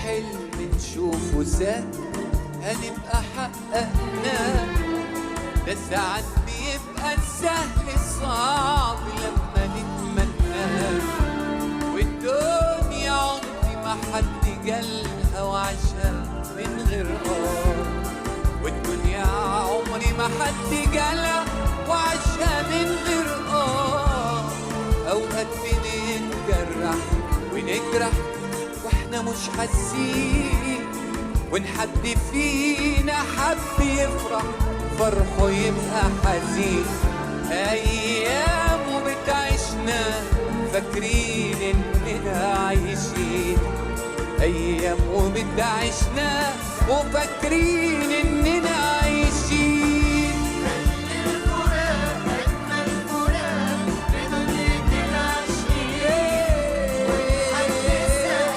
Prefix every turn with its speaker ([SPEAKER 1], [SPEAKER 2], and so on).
[SPEAKER 1] حلم نشوفه سهل هنبقى حققناه، ده ساعات بيبقى السهل صعب لما نتمناه. والدنيا عمري ما حد جالها وعاشها من غير والدنيا عمري ما حد جالها وعاشها من غير اوقات بنتجرح ونجرح واحنا مش حاسين، وان حد فينا حب يفرح فرحه يبقى حزين. ايام وبتعيشنا فاكرين اننا عايشين، ايام وبتعيشنا وفاكرين